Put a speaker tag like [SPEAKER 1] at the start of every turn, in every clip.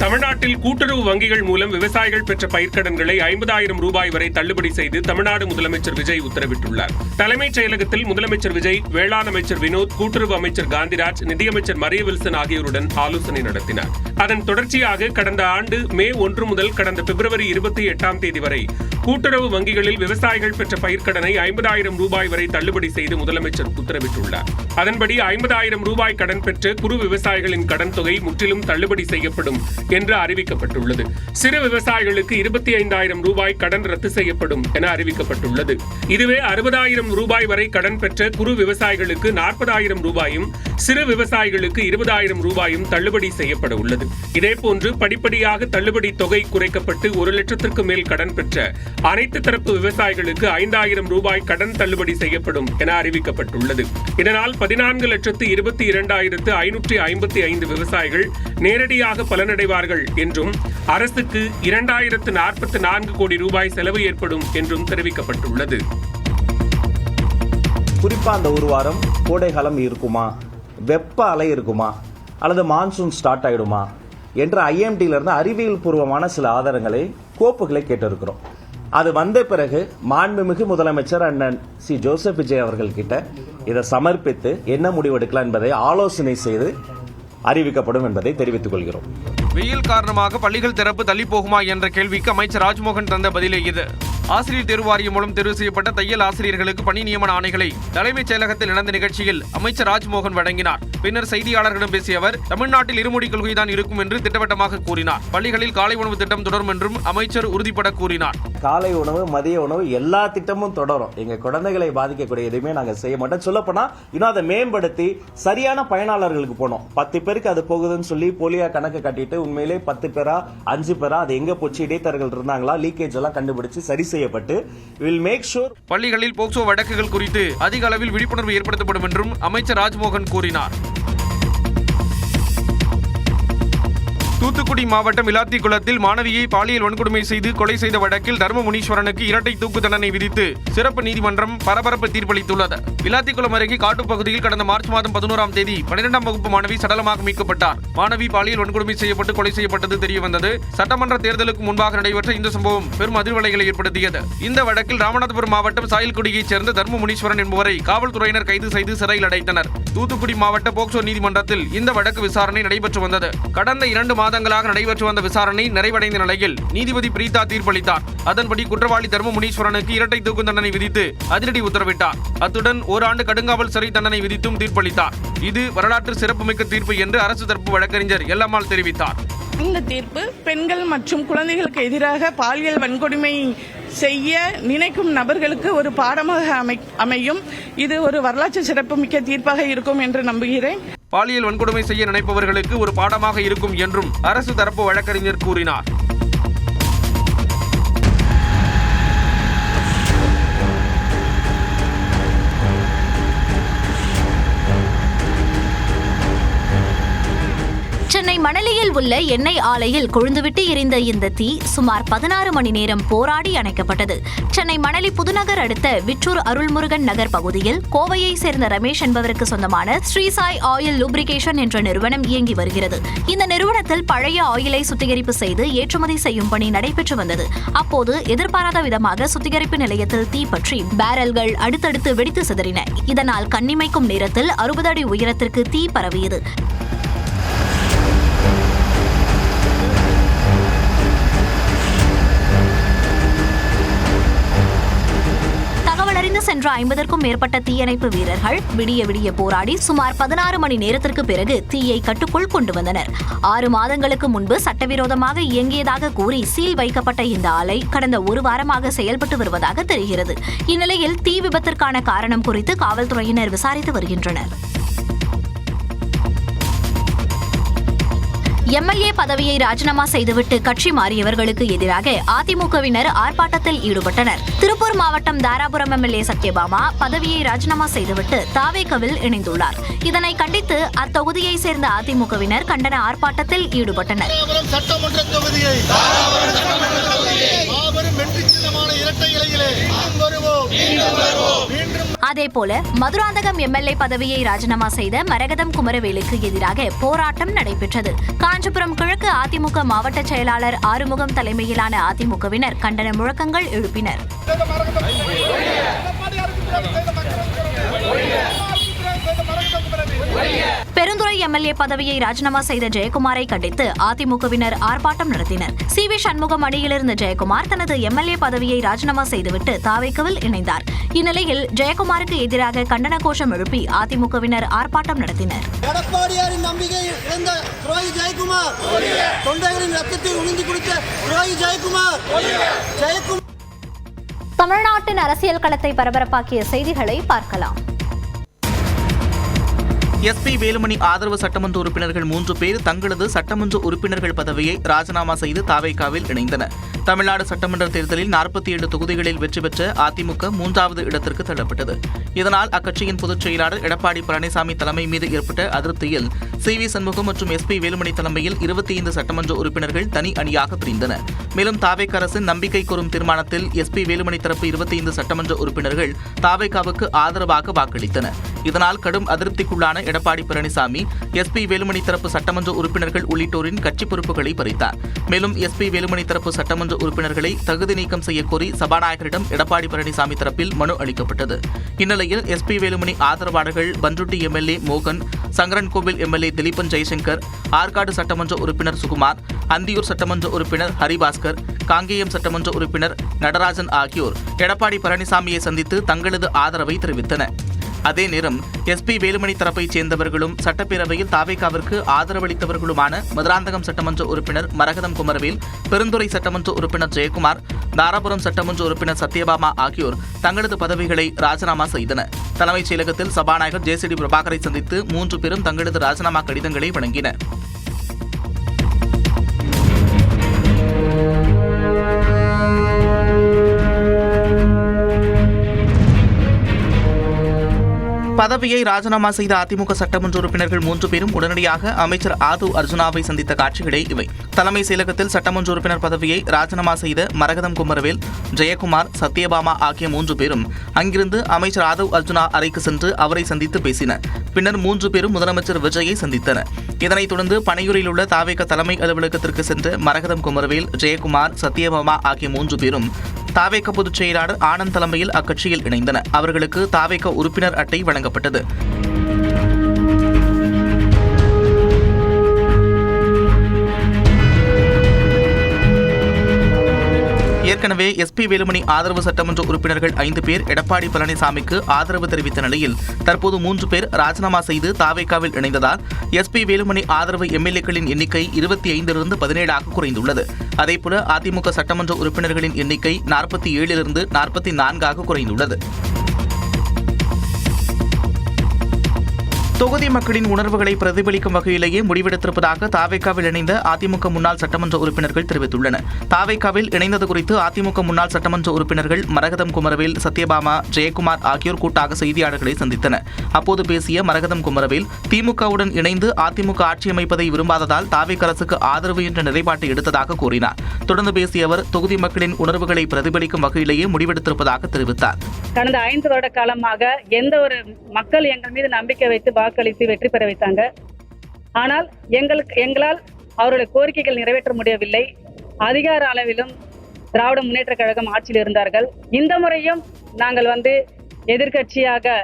[SPEAKER 1] தமிழ்நாட்டில் கூட்டுறவு வங்கிகள் மூலம் விவசாயிகள் பெற்ற பயிர்க்கடன்களை 50,000 ரூபாய் வரை தள்ளுபடி செய்து தமிழ்நாடு முதலமைச்சர் விஜய் உத்தரவிட்டுள்ளார். தலைமைச் செயலகத்தில் முதலமைச்சர் விஜய், வேளாண் அமைச்சர் வினோத், கூட்டுறவு அமைச்சர் காந்திராஜ், நிதியமைச்சர் மரிய வில்சன் ஆகியோருடன் ஆலோசனை நடத்தினார். அதன் தொடர்ச்சியாக கடந்த ஆண்டு மே 1 முதல் கடந்த பிப்ரவரி 28ஆம் தேதி வரை கூட்டுறவு வங்கிகளில் விவசாயிகள் பெற்ற பயிர்க்கடனை 50,000 ரூபாய் வரை தள்ளுபடி செய்து முதலமைச்சர் உத்தரவிட்டுள்ளார். அதன்படி 50,000 ரூபாய் கடன் பெற்ற குறு விவசாயிகளின் கடன் தொகை முற்றிலும் தள்ளுபடி செய்யப்படும் என்று அறிவிக்கப்பட்டுள்ளது. சிறு விவசாயிகளுக்கு 25,000 ரூபாய் கடன் ரத்து செய்யப்படும் என அறிவிக்கப்பட்டுள்ளது. இதுவே 60,000 ரூபாய் வரை கடன் பெற்ற குறு விவசாயிகளுக்கு 40,000 ரூபாயும், சிறு விவசாயிகளுக்கு 20,000 ரூபாயும் தள்ளுபடி செய்யப்பட உள்ளது. இதேபோன்று படிப்படியாக தள்ளுபடி தொகை குறைக்கப்பட்டு 1 லட்சத்திற்கு மேல் கடன் பெற்ற அனைத்து தரப்பு விவசாயிகளுக்கு 5,000 ரூபாய் கடன் தள்ளுபடி செய்யப்படும் என அறிவிக்கப்பட்டுள்ளது. இதனால் 14,22,555 விவசாயிகள் நேரடியாக பலனடைவார்கள் என்றும் அரசுக்கு 2,044 கோடி ரூபாய் செலவு ஏற்படும் என்றும் தெரிவிக்கப்பட்டுள்ளது.
[SPEAKER 2] குறிப்பா அந்த ஒரு வாரம் கோடைகாலம் இருக்குமா, வெப்ப அலை இருக்குமா, அல்லது மான்சூன் ஸ்டார்ட் ஆயிடுமா என்ற ஐஎம்டியில இருந்து அறிவியல் பூர்வமான சில ஆதாரங்களை, கோப்புகளை கேட்டிருக்கிறோம். அது வந்த பிறகு மாண்புமிகு முதலமைச்சர் அண்ணன் சி ஜோசப் விஜய் அவர்கள் கிட்ட இதை சமர்ப்பித்து என்ன முடிவெடுக்கலாம் என்பதை ஆலோசனை செய்து அறிவிக்கப்படும் என்பதை தெரிவித்துக் கொள்கிறோம்.
[SPEAKER 3] வெயில் காரணமாக பள்ளிகள் திறப்பு தள்ளி போகுமா என்ற கேள்விக்கு அமைச்சர் ராஜ்மோகன் தந்த பதிலே இது. ஆசிரியர் தேர்வு வாரியம் மூலம் தேர்வு செய்யப்பட்ட தையல் ஆசிரியர்களுக்கு பணி நியமன ஆணைகளை தலைமைச் செயலகத்தில் நடந்த நிகழ்ச்சியில் அமைச்சர் ராஜ்மோகன் வழங்கினார். பின்னர் செய்தியாளர்களிடம் பேசிய அவர், தமிழ்நாட்டில் இருமொழி கொள்கைதான் இருக்கும் என்று திட்டவட்டமாக கூறினார். பள்ளிகளில் காலை உணவு திட்டம் தொடரும் என்றும் அமைச்சர் உறுதிபட கூறினார்.
[SPEAKER 2] காலை உணவு, மதிய உணவு எல்லா திட்டமும் தொடரும். எங்க குழந்தைகளை பாதிக்கக்கூடிய எதுவுமே நாங்க செய்ய மாட்டோம். சொல்லப்போனா இன்னும் அதை மேம்படுத்தி சரியான பயனாளர்களுக்கு போனோம். 10 பேருக்கு அது போகுதுன்னு சொல்லி போலியா கணக்கு கட்டிட்டு உண்மையிலே 10 பேரா 5 பேரா அது எங்க போச்சு, இடைத்தரகர்கள் இருந்தாங்களா, லீக்கேஜ் எல்லாம் கண்டுபிடிச்சு சரி செய்யப்பட்டு will make sure
[SPEAKER 3] பள்ளிகளில் போக்சோ வழக்குகள் குறித்து அதிக அளவில் விழிப்புணர்வு ஏற்படுத்தப்படும் என்றும் அமைச்சர் ராஜ்மோகன் கூறினார். தூத்துக்குடி மாவட்டம் விளாத்திக்குளத்தில் மாணவியை பாலியல் வன்கொடுமை செய்து கொலை செய்த வழக்கில் தர்மமுனீஸ்வரனுக்கு இரட்டை தூக்கு தண்டனை விதித்து சிறப்பு நீதிமன்றம் பரபரப்பு தீர்ப்பளித்துள்ளது. விளாத்திக்குளம் அருகே காட்டுப் பகுதியில் கடந்த மார்ச் மாதம் 11ஆம் தேதி 12ஆம் வகுப்பு மாணவி சடலமாக மீட்கப்பட்டார். மாணவி பாலியல் வன்கொடுமை செய்யப்பட்டு கொலை செய்யப்பட்டது தெரியவந்தது. சட்டமன்ற தேர்தலுக்கு முன்பாக நடைபெற்ற இந்த சம்பவம் பெரும் அதிர்வலைகளை ஏற்படுத்தியது. இந்த வழக்கில் ராமநாதபுரம் மாவட்டம் சாயல்குடியைச் சேர்ந்த தர்மமுனீஸ்வரன் என்பவரை காவல்துறையினர் கைது செய்து சிறையில் அடைத்தனர். தூத்துக்குடி மாவட்ட போக்சோ நீதிமன்றத்தில் இந்த வழக்கு விசாரணை நடைபெற்று வந்தது. கடந்த 2 மாதங்களாக நடைபெற்று வந்த விசாரணை நிறைவடைந்த நிலையில் நீதிபதி பிரீதா தீர்ப்பளித்தார். அதன்படி குற்றவாளி தர்மமுனீஸ்வரனுக்கு இரட்டை தூக்கு தண்டனை விதித்து அதிரடி உத்தரவிட்டார். அத்துடன் ஓராண்டு கடுங்காவல் சிறை தண்டனை விதித்தும் தீர்ப்பளித்தார். இது வரலாற்று சிறப்புமிக்க தீர்ப்பு என்று அரசு தரப்பு வழக்கறிஞர் எல்லம்மாள் தெரிவித்தார்.
[SPEAKER 4] இந்த தீர்ப்பு பெண்கள் மற்றும் குழந்தைகளுக்கு எதிராக பாலியல் வன்கொடுமை செய்ய நினைக்கும் நபர்களுக்கு ஒரு பாடமாக அமையும். இது ஒரு வரலாற்று சிறப்புமிக்க தீர்ப்பாக இருக்கும் என்று நம்புகிறேன்.
[SPEAKER 3] பாலியல் வன்கொடுமை செய்ய நினைப்பவர்களுக்கு ஒரு பாடமாக இருக்கும் என்றும் அரசு தரப்பு வழக்கறிஞர் கூறினார்.
[SPEAKER 5] சென்னை மணலியில் உள்ள எண்ணெய் ஆலையில் கொழுந்துவிட்டு எரிந்த இந்த தீ சுமார் 16 மணி நேரம் போராடி அணைக்கப்பட்டது. சென்னை மணலி புதுநகர் அடுத்த விற்றூர் அருள்முருகன் நகர் பகுதியில் கோவையை சேர்ந்த ரமேஷ் என்பவருக்கு சொந்தமான ஸ்ரீசாய் ஆயில் லூப்ரிகேஷன் என்ற நிறுவனம் இயங்கி வருகிறது. இந்த நிறுவனத்தில் பழைய ஆயிலை சுத்திகரிப்பு செய்து ஏற்றுமதி செய்யும் பணி நடைபெற்று வந்தது. அப்போது எதிர்பாராத விதமாக சுத்திகரிப்பு நிலையத்தில் தீ பற்றி பேரல்கள் அடுத்தடுத்து வெடித்து சிதறின. இதனால் கண்ணிமைக்கும் நேரத்தில் 60 அடி உயரத்திற்கு தீ பரவியது. சென்ற 50க்கும் மேற்பட்ட தீயணைப்பு வீரர்கள் விடிய போராடி சுமார் 16 மணி நேரத்திற்கு பிறகு தீயை கட்டுக்குள் கொண்டு வந்தனர். 6 மாதங்களுக்கு முன்பு சட்டவிரோதமாக இயங்கியதாக கூறி சீல் வைக்கப்பட்ட இந்த ஆலை கடந்த 1 வாரமாக செயல்பட்டு வருவதாக தெரிகிறது. இந்நிலையில் தீ விபத்திற்கான காரணம் குறித்து காவல்துறையினர் விசாரித்து வருகின்றனர். எம்எல்ஏ பதவியை ராஜினாமா செய்துவிட்டு கட்சி மாறியவர்களுக்கு எதிராக அதிமுகவினர் ஆர்ப்பாட்டத்தில் ஈடுபட்டனர். திருப்பூர் மாவட்டம் தாராபுரம் எம்எல்ஏ சத்யபாமா பதவியை ராஜினாமா செய்துவிட்டு தாவேகவில் இணைந்துள்ளார். இதனை கண்டித்து அத்தொகுதியை சேர்ந்த அதிமுகவினர் கண்டன ஆர்ப்பாட்டத்தில் ஈடுபட்டனர்.
[SPEAKER 6] எம் வெற்றி சின்னமான இரட்டை இலையிலே மீண்டும்
[SPEAKER 5] அதேபோல மதுராந்தகம் எம்எல்ஏ பதவியை ராஜினாமா செய்த மரகதம் குமரவேலுக்கு எதிராக போராட்டம் நடைபெற்றது. காஞ்சிபுரம் கிழக்கு அதிமுக மாவட்ட செயலாளர் ஆறுமுகம் தலைமையிலான அதிமுகவினர் கண்டன முழக்கங்கள் எழுப்பினர். பெருந்துறை எம்எல்ஏ பதவியை ராஜினாமா செய்த ஜெயக்குமாரை கண்டித்து அதிமுகவினர் ஆர்ப்பாட்டம் நடத்தினர். சி.வி. சண்முகம் அணியிலிருந்த ஜெயக்குமார் தனது எம்எல்ஏ பதவியை ராஜினாமா செய்துவிட்டு தாவேக்காவில் இணைந்தார். இந்நிலையில் ஜெயக்குமாருக்கு எதிராக கண்டன கோஷம் எழுப்பி அதிமுகவினர் ஆர்ப்பாட்டம் நடத்தினர்.
[SPEAKER 7] எடப்பாடியாரின் நம்பிக்கை இழந்த துரோகி ஜெயக்குமார், தொண்டைகளின் ரத்தத்தை உறிஞ்சி குடித்த துரோகி ஜெயக்குமார்.
[SPEAKER 5] தமிழ்நாட்டின் அரசியல் களத்தை பரபரப்பாக்கிய செய்திகளை பார்க்கலாம்.
[SPEAKER 8] எஸ்.பி. வேலுமணி ஆதரவு சட்டமன்ற உறுப்பினர்கள் 3 பேர் தங்களது சட்டமன்ற உறுப்பினர்கள் பதவியை ராஜினாமா செய்து தாவேக்காவில் இணைந்தனர். தமிழ்நாடு சட்டமன்ற தேர்தலில் 47 தொகுதிகளில் வெற்றி பெற்ற அதிமுக 3வது இடத்திற்கு தள்ளப்பட்டது. இதனால் அக்கட்சியின் பொதுச் செயலாளர் எடப்பாடி பழனிசாமி தலைமை மீது ஏற்பட்ட அதிருப்தியில் சி.வி. சண்முகம் மற்றும் எஸ்.பி. வேலுமணி தலைமையில் 25 சட்டமன்ற உறுப்பினர்கள் தனி அணியாக பிரிந்தனர். மேலும் தாவேக்கா அரசின் நம்பிக்கை கோரும் தீர்மானத்தில் எஸ்.பி. வேலுமணி தரப்பு 25 சட்டமன்ற உறுப்பினர்கள் தாவேக்காவுக்கு ஆதரவாக வாக்களித்தனர். இதனால் கடும் அதிருப்திக்குள்ளான எடப்பாடி பழனிசாமி எஸ்.பி. வேலுமணி தரப்பு சட்டமன்ற உறுப்பினர்கள் உள்ளிட்டோரின் கட்சி பொறுப்புகளை பறித்தார். மேலும் எஸ்.பி. வேலுமணி தரப்பு சட்டமன்ற உறுப்பினர்களை தகுதி நீக்கம் செய்யக்கோரி சபாநாயகரிடம் எடப்பாடி பழனிசாமி தரப்பில் மனு அளிக்கப்பட்டது. இந்நிலையில் எஸ்.பி. வேலுமணி ஆதரவாளர்கள் பண்ருட்டி எம்எல்ஏ மோகன், சங்கரன்கோவில் எம்எல்ஏ திலீபன் ஜெய்சங்கர், ஆற்காடு சட்டமன்ற உறுப்பினர் சுகுமார், அந்தியூர் சட்டமன்ற உறுப்பினர் ஹரிபாஸ்கர், காங்கேயம் சட்டமன்ற உறுப்பினர் நடராஜன் ஆகியோர் எடப்பாடி பழனிசாமியை சந்தித்து தங்களது ஆதரவை தெரிவித்தனர். அதே நேரம் எஸ்.பி. வேலுமணி தரப்பைச் சேர்ந்தவர்களும் சட்டப்பேரவையில் தாவேக்காவிற்கு ஆதரவளித்தவர்களுமான மதுராந்தகம் சட்டமன்ற உறுப்பினர் மரகதம் குமரவேல், பெருந்துறை சட்டமன்ற உறுப்பினர் ஜெயக்குமார், தாராபுரம் சட்டமன்ற உறுப்பினர் சத்யபாமா ஆகியோர் தங்களது பதவிகளை ராஜினாமா செய்தனர். தலைமைச் செயலகத்தில் சபாநாயகர் ஜே.சி.டி. பிரபாகரை சந்தித்து 3 பேரும் தங்களது ராஜினாமா கடிதங்களை வழங்கினர். பதவியை ராஜினாமா செய்த அதிமுக சட்டமன்ற உறுப்பினர்கள் 3 பேரும் உடனடியாக அமைச்சர் ஆது அர்ஜுனாவை சந்தித்த காட்சிகளே இவை. தலைமை செயலகத்தில் சட்டமன்ற உறுப்பினர் பதவியை ராஜினாமா செய்த மரகதம் குமரவேல், ஜெயக்குமார், சத்யபாமா ஆகிய 3 பேரும் அங்கிருந்து அமைச்சர் ஆது அர்ஜுனா அறைக்கு சென்று அவரை சந்தித்து பேசினர். பின்னர் 3 பேரும் முதலமைச்சர் விஜயை சந்தித்தனர். இதனைத் தொடர்ந்து பனையூரில் உள்ள தாவேக்கா தலைமை அலுவலகத்திற்கு சென்ற மரகதம் குமரவேல், ஜெயக்குமார், சத்யபாமா ஆகிய 3 பேரும் தாவேக்கா பொதுச் செயலாளர் ஆனந்த் தலைமையில் அக்கட்சியில் இணைந்தனர். அவர்களுக்கு தாவேக்கா உறுப்பினர் அட்டை வழங்கப்பட்டது. ஏற்கனவே எஸ்.பி. வேலுமணி ஆதரவு சட்டமன்ற உறுப்பினர்கள் 5 பேர் எடப்பாடி பழனிசாமிக்கு ஆதரவு தெரிவித்த நிலையில் தற்போது 3 பேர் ராஜினாமா செய்து தாவேக்காவில் இணைந்ததால் எஸ்.பி. வேலுமணி ஆதரவு எம்எல்ஏக்களின் எண்ணிக்கை 25 17 குறைந்துள்ளது. அதேபோல அதிமுக சட்டமன்ற உறுப்பினர்களின் எண்ணிக்கை 47 44 குறைந்துள்ளது. தொகுதி மக்களின் உணர்வுகளை பிரதிபலிக்கும் வகையிலேயே முடிவெடுத்திருப்பதாக தாவேக்காவில் இணைந்த அதிமுக முன்னாள் சட்டமன்ற உறுப்பினர்கள் தெரிவித்துள்ளனர். தாவேக்காவில் இணைந்தது குறித்து அதிமுக முன்னாள் சட்டமன்ற உறுப்பினர்கள் மரகதம் குமரவேல், சத்யபாமா, ஜெயக்குமார் ஆகியோர் கூட்டாக செய்தியாளர்களை சந்தித்தனர். அப்போது பேசிய மரகதம் குமரவேல், திமுகவுடன் இணைந்து அதிமுக ஆட்சி அமைப்பதை விரும்பாததால் தாவேக்கா அரசுக்கு ஆதரவு என்ற நிலைப்பாட்டை எடுத்ததாக கூறினார். தொடர்ந்து பேசிய அவர் தொகுதி மக்களின் உணர்வுகளை பிரதிபலிக்கும் வகையிலேயே முடிவெடுத்திருப்பதாக தெரிவித்தார்.
[SPEAKER 9] கடந்த 5 வருட காலமாக எந்த ஒரு மக்கள் எங்கள் மீது நம்பிக்கை வைத்து வாக்களித்து வெற்றி பெற வைத்தாங்க. ஆனால் எங்களால் அவருடைய கோரிக்கைகள் நிறைவேற்ற முடியவில்லை. அதிகார அளவிலும் திராவிட முன்னேற்ற கழகம் ஆட்சியில் இருந்தார்கள். இந்த முறையும் நாங்கள் எதிர்க்கட்சியாக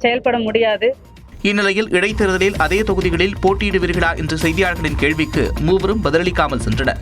[SPEAKER 9] செயல்பட முடியாது.
[SPEAKER 8] இந்நிலையில் இடைத்தேர்தலில் அதே தொகுதிகளில் போட்டியிடுவீர்களா என்ற செய்தியாளர்களின் கேள்விக்கு மூவரும் பதிலளிக்காமல் சென்றனர்.